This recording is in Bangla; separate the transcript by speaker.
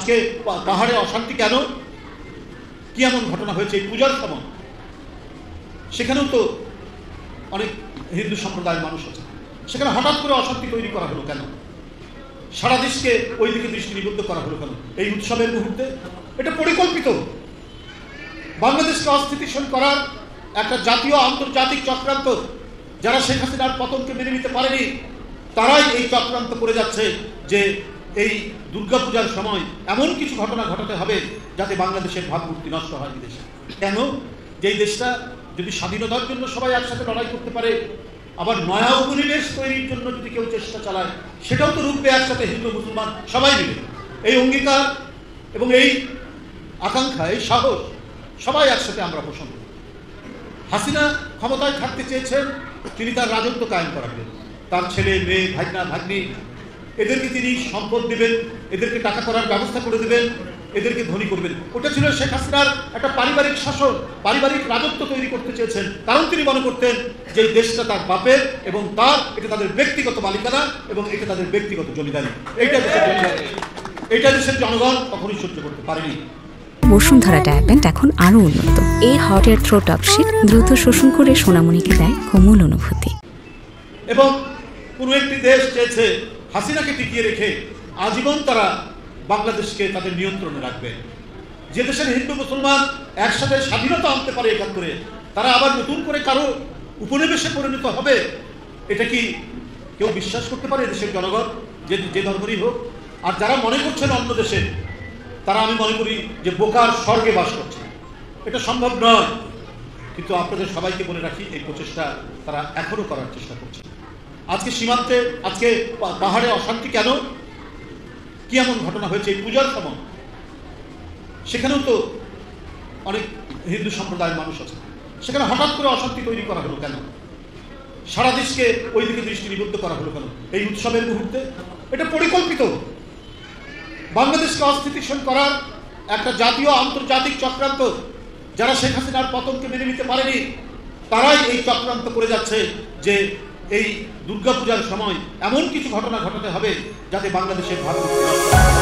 Speaker 1: আজকে পাহাড়ে অশান্তি কেন, কি এমন ঘটনা হয়েছে এই পূজার সময়? সেখানেও তো অনেক হিন্দু সম্প্রদায়ের মানুষ আছে, সেখানে হঠাৎ করে অশান্তি তৈরি করা হলো কেন? সারা দেশকে ওই দিকে দৃষ্টি নিবদ্ধ করা হলো কেন এই উৎসবের মুহূর্তে? এটা পরিকল্পিত। বাংলাদেশকে অস্থিতিশীল করার একটা জাতীয় আন্তর্জাতিক চক্রান্ত। যারা শেখ হাসিনার পতনকে মেনে নিতে পারেনি তারাই এই চক্রান্ত করে যাচ্ছে যে এই দুর্গাপূজার সময় এমন কিছু ঘটনা ঘটাতে হবে যাতে বাংলাদেশের ভাবমূর্তি নষ্ট হয় বিদেশে। কেন? যে এই দেশটা যদি স্বাধীনতার জন্য সবাই একসাথে লড়াই করতে পারে, আবার নয়া উপনিবেশ তৈরির জন্য যদি কেউ চেষ্টা চালায়, সেটাও তো রুখবে একসাথে হিন্দু মুসলমান সবাই মিলে। এই অঙ্গীকার এবং এই আকাঙ্ক্ষা, এই সাহস সবাই একসাথে আমরা পোষণ করি। হাসিনা ক্ষমতায় থাকতে চেয়েছেন, তিনি তার রাজত্ব কায়েম করাবেন, তার ছেলে মেয়ে ভাগনা ভাগ্নি এদেরকে তিনি সম্পদ দেবেন, এদেরকে টাকা করার ব্যবস্থা করে দেবেন, এদেরকে ধনী করবেন। ওটা ছিল শেখ হাসিনার একটা পারিবারিক শাসন, পারিবারিক রাজত্ব তৈরি করতে চেয়েছেন। কারণ তিনি মনে করতেন যে এই দেশটা তার বাপের এবং তার, এটা তাদের ব্যক্তিগত মালিকানা এবং এটা তাদের ব্যক্তিগত জমিদারি। এইটা দেশের জনগণ কখনোই সহ্য করতে পারেনি।
Speaker 2: বসুন্ধরা ডায়াপেন্ট এখন আরো উন্নত। এই হট এয়ার থ্রো টপশিট দ্রুত শোষণ করে সোনামণিকে দেয় কোমল অনুভূতি।
Speaker 1: এবং কোনো একটি দেশ চেয়েছে হাসিনাকে টিকিয়ে রেখে আজীবন তারা বাংলাদেশকে তাদের নিয়ন্ত্রণে রাখবে। যে দেশের হিন্দু মুসলমান একসাথে স্বাধীনতা আনতে পারে একাত্তরে, তারা আবার নতুন করে কারো উপনিবেশে পরিণত হবে, এটা কি কেউ বিশ্বাস করতে পারে দেশের জনগণ, যে ধর্মেরই হোক? আর যারা মনে করছেন অন্য দেশে, তারা আমি মনে করি যে বোকার স্বর্গে বাস করছে। এটা সম্ভব নয়। কিন্তু আপনাদের সবাইকে বলে রাখি, এই প্রচেষ্টা তারা এখনো করার চেষ্টা করছে। আজকে সীমান্তে, আজকে পাহাড়ে অশান্তি কেন, কি এমন ঘটনা হয়েছে এই পূজার সময়? সেখানেও তো অনেক হিন্দু সম্প্রদায়ের মানুষ আছে, সেখানে হঠাৎ করে অশান্তি তৈরি করা হলো কেন? সারা দেশকে ওই দিকে দৃষ্টি নিবদ্ধ করা হলো কেন এই উৎসবের মুহূর্তে? এটা পরিকল্পিত। বাংলাদেশকে অস্থিতিশীল করার একটা জাতীয় আন্তর্জাতিক চক্রান্ত। যারা শেখ হাসিনার পতনকে মেনে নিতে পারেনি তারাই এই চক্রান্ত করে যাচ্ছে যে এই দুর্গাপূজার সময় এমন কিছু ঘটনা ঘটাতে হবে যাতে বাংলাদেশের ভাবমূর্তি নষ্ট হয়।